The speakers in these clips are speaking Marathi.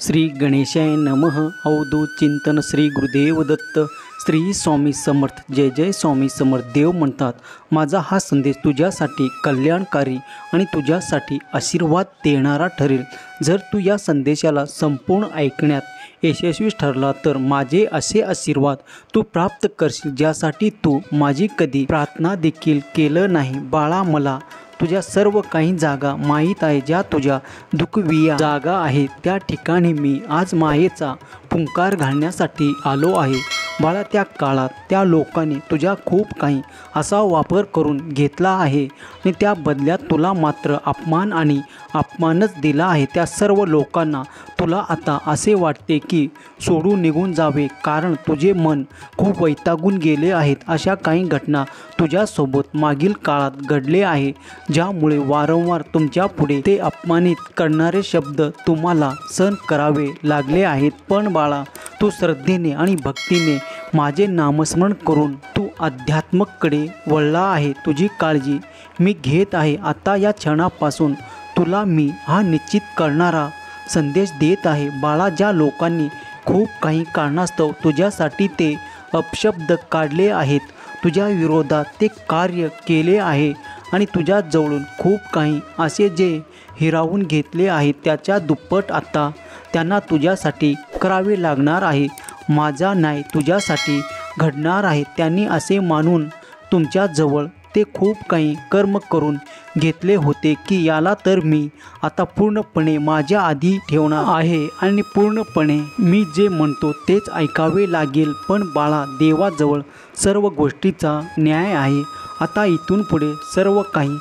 श्री गणेशाय नमः. अवधूत चिंतन श्री गुरुदेव दत्त. श्री स्वामी समर्थ. जय जय स्वामी समर्थ. देव म्हणतात, माझा हा संदेश तुझ्यासाठी कल्याणकारी आणि तुझ्यासाठी आशीर्वाद देणारा ठरेल. जर तू या संदेशाला संपूर्ण ऐकण्यात यशस्वी ठरला तर माझे असे आशीर्वाद तू प्राप्त करशील, ज्यासाठी तू माझी कधी प्रार्थना देखील केलं नाही. बाळा, मला तुझ्या सर्व काही जागा माहीत आहे. ज्या तुझ्या दुःखविया जागा आहेत त्या ठिकाणी मी आज मायेचा फुंकार घालण्यासाठी आलो आहे. बाळा, त्या काळात त्या लोकांनी तुझ्या खूप काही असा वापर करून घेतला आहे आणि त्या बदल्यात तुला मात्र अपमान आणि अपमानच दिला आहे. त्या सर्व लोकांना तुला आता असे वाटते की सोडून निघून जावे, कारण तुझे मन खूप वैतागून गेले आहेत. अशा काही घटना तुझ्यासोबत मागील काळात घडले आहे, ज्यामुळे वारंवार तुमच्या पुढे ते अपमानित करणारे शब्द तुम्हाला सहन करावे लागले आहेत. पण बाळा, तू श्रद्धेने आणि भक्तीने माझे नामस्मरण करून तू अध्यात्माकडे वळला आहे. तुझी काळजी मी घेत आहे. आता या क्षणापासून तुला मी हा निश्चित करणारा संदेश देत आहे. बाळा, ज्या लोकांनी खूप काही कारणास्तव तुझ्यासाठी ते अपशब्द काढले आहेत, तुझ्या विरोधात ते कार्य केले आहे आणि तुझ्या जवळून खूप काही असे जे हिरावून घेतले आहेत, त्याच्या दुप्पट आता त्यांना तुझ्यासाठी करावे लागणार आहे. माझा न्याय तुझ्यासाठी घडणार आहे. त्यांनी असे मानून तुमच्याजवळ ते खूप काही कर्म करून घेतले होते की याला तर मी आता पूर्णपणे माझ्या आधी ठेवणार आहे आणि पूर्णपणे मी जे म्हणतो तेच ऐकावे लागेल. पण बाळा, देवाजवळ सर्व गोष्टीचा न्याय आहे. आता इथून पुढे सर्व काही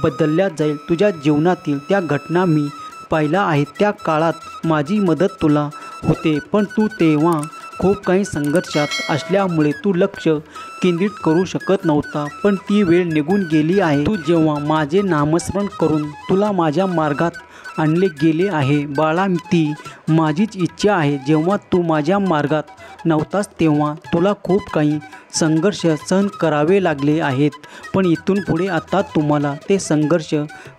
बदलल्या जाईल. तुझ्या जीवनातील त्या घटना मी पाहिल्या आहेत. त्या काळात माझी मदत तुला होते, पण तू तेव्हा खूप काही संघर्षात असल्यामुळे तू लक्ष केंद्रित करू शकत नव्हता. पण ती वेळ निघून गेली आहे. तू जेव्हा माझे नामस्मरण करून तुला माझ्या मार्गात आणले गेले आहे. बाळा, ती माझीच इच्छा आहे. जेव्हा तू माझ्या मार्गात नव्हतास तेव्हा तुला खूप काही संघर्ष सहन करावे लागले आहेत. पण इथून पुढे आता तुम्हाला ते संघर्ष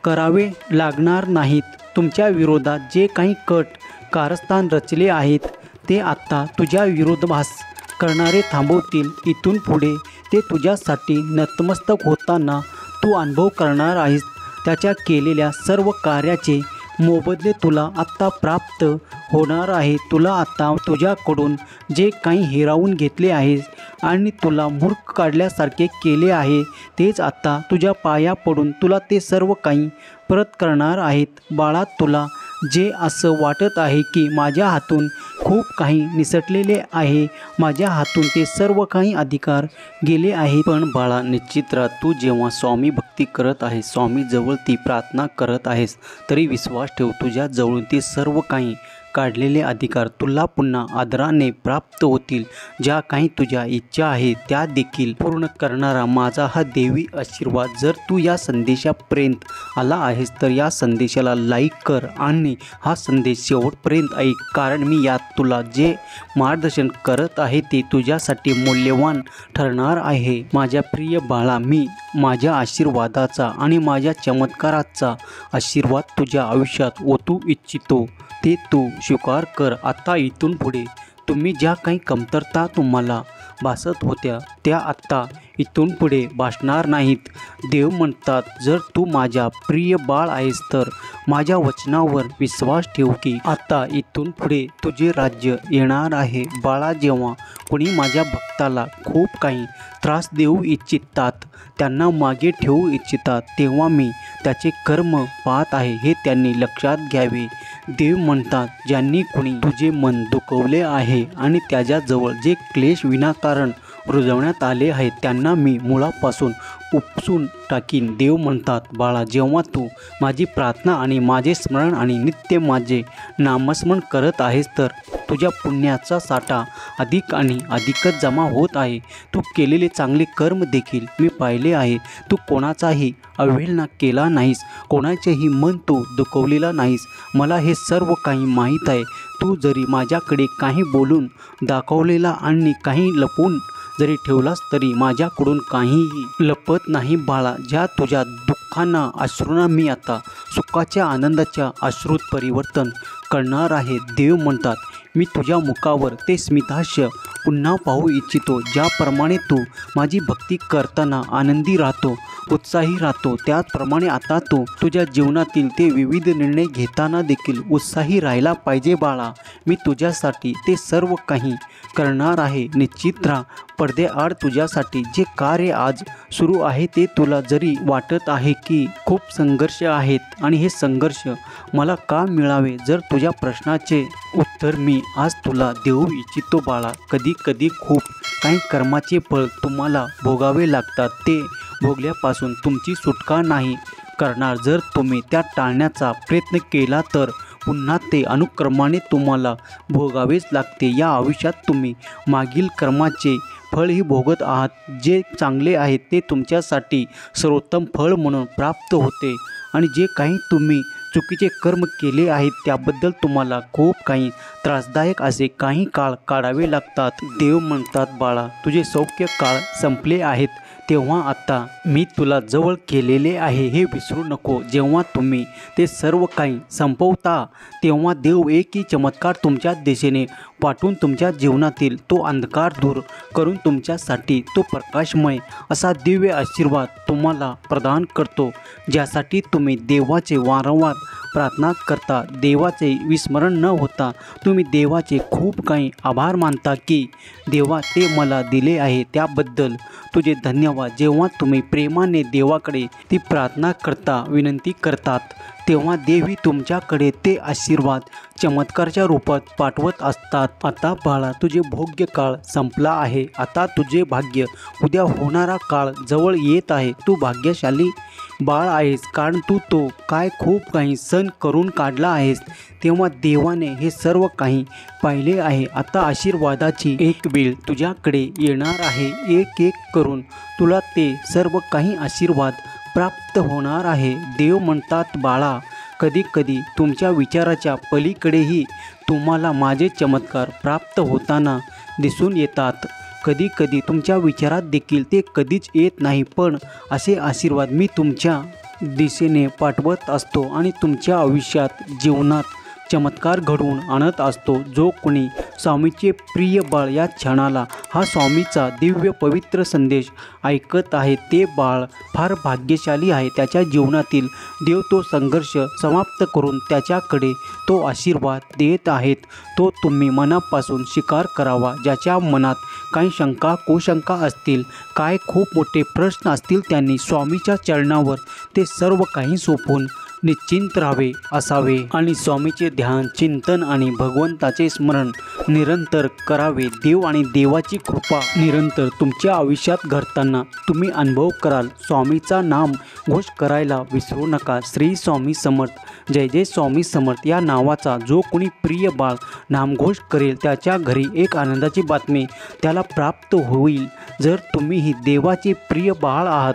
करावे लागणार नाहीत. तुमच्या विरोधात जे काही कट कारस्थान रचले आहेत ते आता तुझ्या विरोधाभास करणारे थांबवतील. इथून पुढे ते तुझ्यासाठी नतमस्तक होताना तू अनुभव करणार आहेस. त्याच्या केलेल्या सर्व कार्याचे मोबदले तुला आत्ता प्राप्त होणार आहे. तुला आता तुझ्याकडून जे काही हिरावून घेतले आहे आणि तुला मूर्ख काढल्यासारखे केले आहे, तेच आता तुझ्या पाया पडून तुला ते सर्व काही परत करणार आहेत. बाळा, तुला जे असं वाटत आहे की माझ्या हातून खूप काही निसटलेले आहे, माझ्या हातून ते सर्व काही अधिकार गेले आहे. पण बाळा, निश्चित राहा, तू जेव्हा स्वामी भक्ती करत आहेस, स्वामीजवळ ती प्रार्थना करत आहेस, तरी विश्वास ठेव, तुझ्या जवळून ते सर्व काही काढलेले अधिकार तुला पुन्हा आदराने प्राप्त होतील. ज्या काही तुझ्या इच्छा आहेत त्या देखील पूर्ण करणारा माझा हा देवी आशीर्वाद. जर तू या संदेशापर्यंत आला आहेस तर या संदेशाला लाईक कर आणि हा संदेश शेवटपर्यंत ऐक, कारण मी यात तुला जे मार्गदर्शन करत आहे ते तुझ्यासाठी मौल्यवान ठरणार आहे. माझ्या प्रिय बाळा, मी माझ्या आशीर्वादाचा आणि माझ्या चमत्काराचा आशीर्वाद तुझ्या आयुष्यात ओतू इच्छितो. ते तू स्वीकार कर. आता इथून पुढे तुम्ही ज्या काही कमतरता तुम्हाला भासत होत्या त्या आत्ता इथून पुढे भासणार नाहीत. देव म्हणतात, जर तू माझ्या प्रिय बाळ आहेस तर माझ्या वचनावर विश्वास ठेव की आता इथून पुढे तुझे राज्य येणार आहे. बाळा, जेव्हा कोणी माझ्या भक्ताला खूप काही त्रास देऊ इच्छितात, त्यांना मागे ठेवू इच्छितात, तेव्हा मी त्याचे कर्म पाहत आहे हे त्यांनी लक्षात घ्यावे. देव म्हणतात, ज्यांनी कोणी तुझे मन दुखवले आहे आणि त्याच्याजवळ जे क्लेश विनाकारण रुजवण्यात आले आहेत त्यांना मी मुळापासून उपसून टाकीन. देव म्हणतात, बाळा, जेव्हा तू माझी प्रार्थना आणि माझे स्मरण आणि नित्य माझे नामस्मरण करत आहेस तर तुझ्या पुण्याचा साठा अधिक आणि अधिकच जमा होत आहे. तू केलेले चांगले कर्म देखील मी पाहिले आहे. तू कोणाचाही अवहेलना केला नाहीस, कोणाचेही मन तू दुखवलेला नाहीस. मला हे सर्व काही माहीत आहे. तू जरी माझ्याकडे काही बोलून दाखवलेला आणि काही लपवून जरी ठेवलास तरी माझ्याकडून काहीही लपत नाही बाळा. ज्या तुझ्या दुःखांना अश्रूंना मी आता सुखाच्या आनंदाच्या अश्रूत परिवर्तन करणार आहे. देव म्हणतात मी तुझ्या मुखावर ते स्मितहास्य पुन्हा पाहू इच्छितो. ज्याप्रमाणे तू माझी भक्ती करताना आनंदी राहतो, उत्साही राहतो, त्याचप्रमाणे आता तू तुझ्या जीवनातील ते विविध निर्णय घेताना देखील उत्साही राहायला पाहिजे बाळा. मी तुझ्यासाठी ते सर्व काही करणार आहे. निश्चित राहा. पडद्याआड तुझ्यासाठी जे कार्य आज सुरू आहे ते तुला जरी वाटत आहे की खूप संघर्ष आहेत आणि हे संघर्ष मला का मिळावे, जर तुझ्या प्रश्नाचे उत्तर मी आज तुला देऊ इच्छितो बाळा. कधी कधी खूप काही कर्माचे फळ तुम्हाला भोगावे लागतात. ते भोगल्यापासून तुमची सुटका नाही करणार. जर तुम्ही त्या टाळण्याचा प्रयत्न केला तर पुन्हा ते अनुक्रमाने तुम्हाला भोगावेच लागते. या आयुष्यात तुम्ही मागील कर्माचे फळही भोगत आहात. जे चांगले आहे ते तुमच्यासाठी सर्वोत्तम फळ म्हणून प्राप्त होते आणि जे काही तुम्ही चुकीचे कर्म केले आहेत त्याबद्दल तुम्हाला खूप काही त्रासदायक असे काही काळ काढावे लागतात. देव म्हणतात बाळा तुझे सौख्य काळ संपले आहेत तेव्हा आता मी तुला जवळ केलेले आहे हे विसरू नको. जेव्हा तुम्ही ते सर्व काही संपवता तेव्हा देव एकही चमत्कार तुमच्या दिशेने पाठवून तुमच्या जीवनातील तो अंधकार दूर करून तुमच्यासाठी तो प्रकाशमय असा दिव्य आशीर्वाद तुम्हाला प्रदान करतो. ज्यासाठी तुम्ही देवाचे वारंवार प्रार्थना करता. देवाचे विस्मरण न होता तुम्ही देवाचे खूप काही आभार मानता की देवा ते मला दिले आहे त्याबद्दल तुझे धन्यवाद. जेव्हा तुम्ही प्रेमाने देवाकडे ती प्रार्थना करता, विनंती करतात तेव्हा देवी तुमच्याकडे ते आशीर्वाद चमत्कारच्या रूपात पाठवत असतात. आता बाळा तुझे भोग्य काळ संपला आहे. आता तुझे भाग्य उद्या होणारा काळ जवळ येत आहे. तू भाग्यशाली बाळ आहेस कारण तू तो काय खूप काही सण करून काढला आहेस. तेव्हा देवाने हे सर्व काही पाहिले आहे. आता आशीर्वादाची एक वेळ तुझ्याकडे येणार आहे. एक एक करून तुला ते सर्व काही आशीर्वाद प्राप्त होणार आहे. देव म्हणतात बाळा कधी कधी तुमच्या विचाराच्या पलीकडेही तुम्हाला माझे चमत्कार प्राप्त होताना दिसून येतात. कधी कधी तुमच्या विचारात देखील ते कधीच येत नाही, पण असे आशीर्वाद मी तुमच्या दिशेने पाठवत असतो आणि तुमच्या आयुष्यात जीवनात चमत्कार घडवून आणत असतो. जो कोणी स्वामीचे प्रिय बाळ या क्षणाला हा स्वामीचा दिव्य पवित्र संदेश ऐकत आहे ते बाळ फार भाग्यशाली आहे. त्याच्या जीवनातील देव तो संघर्ष समाप्त करून त्याच्याकडे तो आशीर्वाद देत आहेत. तो तुम्ही मनापासून स्वीकार करावा. ज्याच्या मनात काही शंका कुशंका असतील, काय खूप मोठे प्रश्न असतील, त्यांनी स्वामीच्या चरणावर ते सर्व काही सोपवून निश्चिंत राहावे असावे आणि स्वामीचे ध्यान चिंतन आणि भगवंताचे स्मरण निरंतर करावे. देव आणि देवाची कृपा निरंतर तुमच्या आयुष्यात घडताना तुम्ही अनुभव कराल. स्वामीचा नाम घोष करायला विसरू नका. श्री स्वामी समर्थ. जय जय स्वामी समर्थ या नावाचा जो कोणी प्रिय बाळ नामघोष करेल त्याच्या घरी एक आनंदाची बातमी त्याला प्राप्त होईल. जर तुम्हीही देवाचे प्रिय बाळ आहात,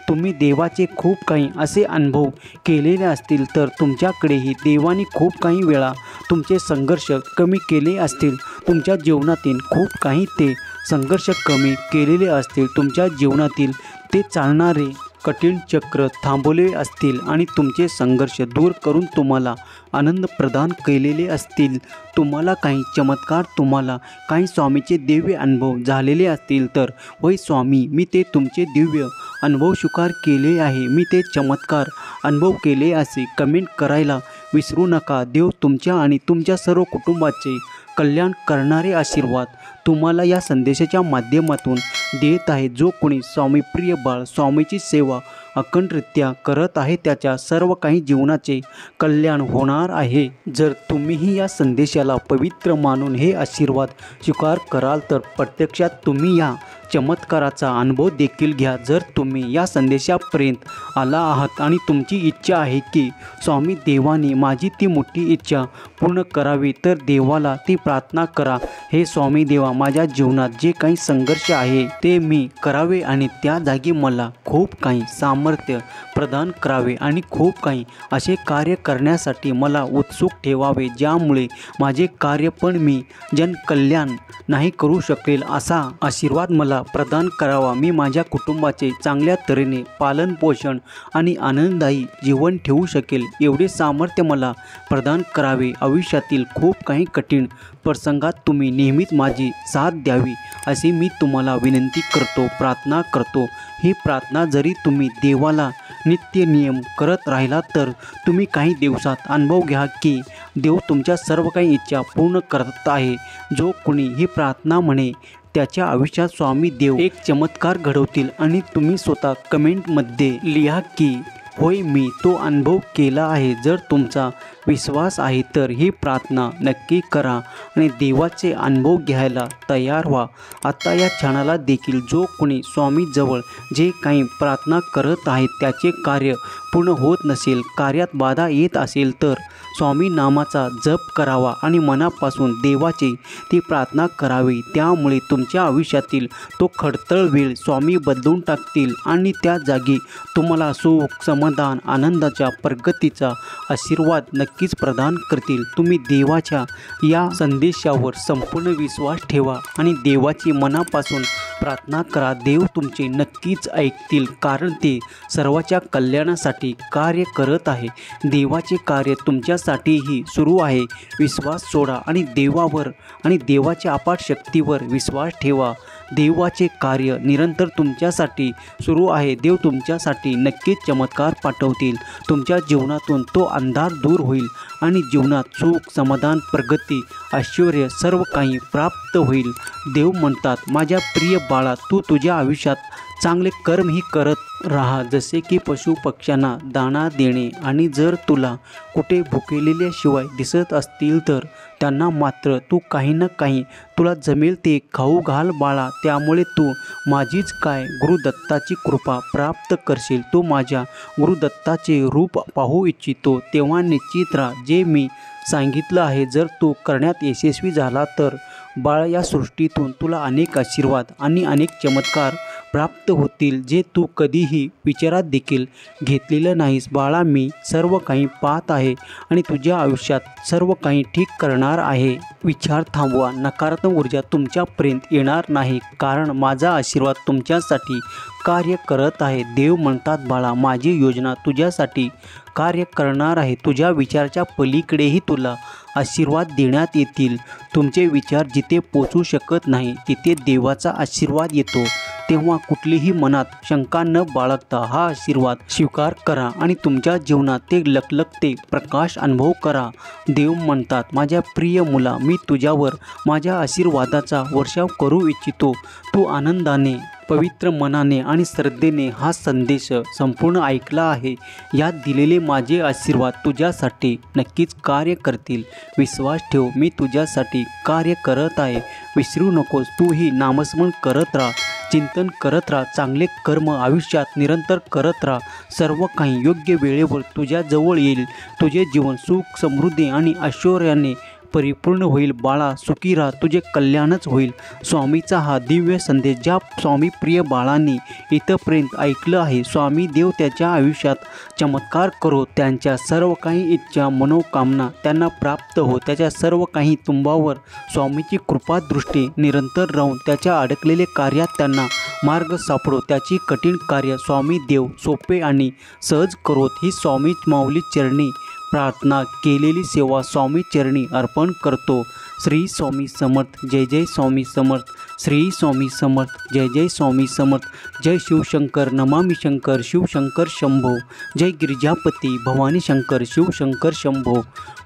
तुम्ही देवाचे खूप काही असे अनुभव केलेले असतील तर तुमच्याकडेही देवाने खूप काही वेळा तुमचे संघर्ष कमी केले असतील. तुमच्या जीवनातील खूप काही ते संघर्ष कमी केलेले असतील. तुमच्या जीवनातील ते चालणारे कठीण चक्र थांबवले असतील आणि तुमचे संघर्ष दूर करून तुम्हाला आनंद प्रदान केलेले असतील. तुम्हाला काही चमत्कार, तुम्हाला काही स्वामीचे दिव्य अनुभव झालेले असतील तर होय स्वामी मी ते तुमचे दिव्य अनुभव स्वीकार केले आहे, मी ते चमत्कार अनुभव केले असे कमेंट करायला विसरू नका. देव तुमच्या आणि तुमच्या सर्व कुटुंबाचे कल्याण करणारे आशीर्वाद तुम्हाला या संदेशाच्या माध्यमातून देत आहे. जो कोणी स्वामी प्रिय बाळ स्वामीची सेवा अखंडरित्या करत आहे त्याच्या सर्व काही जीवनाचे कल्याण होणार आहे. जर तुम्हीही या संदेशाला पवित्र मानून हे आशीर्वाद स्वीकार कराल तर प्रत्यक्षात तुम्ही या चमत्काराचा अनुभव देखील घ्या. जर तुम्ही या संदेशापर्यंत आला आहात आणि तुमची इच्छा आहे की स्वामी देवाने माझी ती मोठी इच्छा पूर्ण करावी तर देवाला ती प्रार्थना करा, हे स्वामी देवा, माझ्या जीवनात जे काही संघर्ष आहे ते मी करावे आणि त्या जागी मला खूप काही सामर्थ्य प्रदान करावे आणि खूप काही असे कार्य करण्यासाठी मला उत्सुक ठेवावे, ज्यामुळे माझे कार्य पण मी जनकल्याण नाही करू शकेल असा आशीर्वाद मला प्रदान करावा। मी माझ्या कुटुंबाचे चांगल्या तऱ्हेने पालन पोषण आणि आनंददायी जीवन ठेवू शकेल एवढे सामर्थ्य मला प्रदान करावे। आयुष्यातील खूप काही कठीण प्रसंगात तुम्ही नेहमीच माझी साथ द्यावी अशी मी तुम्हाला विनंती करतो, प्रार्थना करतो। ही प्रार्थना जरी तुम्ही देवाला नित्य नियम करत राहिला तर तुम्ही काही दिवसात अनुभव घ्या की देव तुमच्या सर्व काही इच्छा पूर्ण करत आहे। जो कोणी ही प्रार्थना म्हणे त्याच्या आयुष्यात स्वामी देव एक चमत्कार घडवतील आणि तुम्ही स्वतः कमेंटमध्ये लिहा की होय मी तो अनुभव केला आहे। जर तुमचा विश्वास आहे तर ही प्रार्थना नक्की करा आणि देवाचे अनुभव घ्यायला तयार व्हा। आता या क्षणाला देखील जो कोणी स्वामीजवळ जे काही प्रार्थना करत आहेत त्याचे कार्य पूर्ण होत नसेल, कार्यात बाधा येत असेल तर स्वामी नामाचा जप करावा आणि मनापासून देवाची ती प्रार्थना करावी। त्यामुळे तुमच्या आयुष्यातील तो खडतर वेळ स्वामी बदलून टाकतील आणि त्या जागी तुम्हाला सुख, समाधान, आनंदाच्या प्रगतीचा आशीर्वाद नक्कीच प्रदान करतील। तुम्ही देवाच्या या संदेशावर संपूर्ण विश्वास ठेवा आणि देवाची मनापासून प्रार्थना करा। देव तुमचे नक्कीच ऐकतील, कारण ते सर्वाच्या कल्याणासाठी कार्य करत आहे। देवाचे कार्य तुमच्यासाठीही सुरू आहे। विश्वास सोडा आणि देवावर आणि देवाच्या अपाट शक्तीवर विश्वास ठेवा। देवाचे कार्य निरंतर तुमच्यासाठी सुरू आहे। देव तुमच्यासाठी नक्कीच चमत्कार पाठवतील। तुमच्या जीवनातून तो अंधार दूर होईल आणि जीवनात सुख, समाधान, प्रगती, ऐश्वर्य सर्व काही प्राप्त होईल। देव म्हणतात, माझ्या प्रिय बाळा, तू तुझ्या आयुष्यात चांगले कर्मही करत राहा, जसे की पशु पक्ष्यांना दाणा देणे, आणि जर तुला कुठे भुकेलेल्याशिवाय दिसत असतील तर त्यांना मात्र तू काही ना काही तुला जमेल ते खाऊ घाल बाळा। त्यामुळे तू माझीच काय गुरुदत्ताची कृपा प्राप्त करशील। तू माझ्या गुरुदत्ताचे रूप पाहू इच्छितो तेव्हा निश्चित राहा जे मी सांगितलं आहे जर तू करण्यात यशस्वी झाला तर बाळ, या सृष्टीतून तुला अनेक आशीर्वाद आणि अनेक चमत्कार प्राप्त होतील जे तू कधीही विचारात देखील घेतलेलं नाहीस। बाळा, मी सर्व काही पाहत आहे आणि तुझ्या आयुष्यात सर्व काही ठीक करणार आहे। विचार थांबवा, नकारात्मक ऊर्जा तुमच्यापर्यंत येणार नाही, कारण माझा आशीर्वाद तुमच्यासाठी कार्य करत आहे। देव म्हणतात, बाळा, माझी योजना तुझ्यासाठी कार्य करणार आहे। तुझ्या विचाराच्या पलीकडेही तुला आशीर्वाद देण्यात येतील। तुमचे विचार जिथे पोचू शकत नाही तिथे देवाचा आशीर्वाद येतो। तेव्हा कुठलीही मनात शंका न बाळगता हा आशीर्वाद स्वीकार करा आणि तुमच्या जीवनात ते लखलखते प्रकाश अनुभव करा। देव म्हणतात, माझ्या प्रिय मुला, मी तुझ्यावर माझ्या आशीर्वादाचा वर्षाव करू इच्छितो। तू आनंदाने, पवित्र मनाने आणि श्रद्धेने हा संदेश संपूर्ण ऐकला आहे। यात दिलेले माझे आशीर्वाद तुझ्यासाठी नक्कीच कार्य करतील। विश्वास ठेव, मी तुझ्यासाठी कार्य करत आहे। विसरू नकोस, तूही नामस्मरण करत राहा, चिंतन करत राहा, चांगले कर्म आयुष्यात निरंतर करत राहा। सर्व काही योग्य वेळेवर तुझ्या जवळ येईल। तुझे जीवन सुख, समृद्धी आणि ऐश्वर्याने परिपूर्ण होईल। बाळा, सुखी राहा, तुझे कल्याणच होईल। स्वामीचा हा दिव्य संदेश ज्या स्वामी प्रिय बाळांनी इथपर्यंत ऐकलं आहे, स्वामी देव त्याच्या आयुष्यात चमत्कार करो, त्यांच्या सर्व काही इच्छा, मनोकामना त्यांना प्राप्त हो। त्याच्या सर्व काही तुंबावर स्वामीची कृपादृष्टी निरंतर राहून त्याच्या अडकलेले कार्यात त्यांना मार्ग सापडो। त्याची कठीण कार्य स्वामी देव सोपे आणि सहज करोत। ही स्वामी माऊली चरणी प्रार्थना केलेली सेवा स्वामी चरणी अर्पण करतो। श्री स्वामी समर्थ, जय जय स्वामी समर्थ। श्री स्वामी समर्थ, जय जय स्वामी समर्थ। जय शिवशंकर, नमामि शंकर, शिवशंकर शंभो। जय गिरिजापती, भवानी शंकर, शिवशंकर शंभो।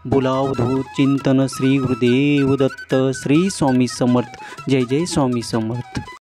बुलावधूत चिंतन श्री गुरुदेव दत्त। श्री स्वामी समर्थ, जय जय स्वामी समर्थ।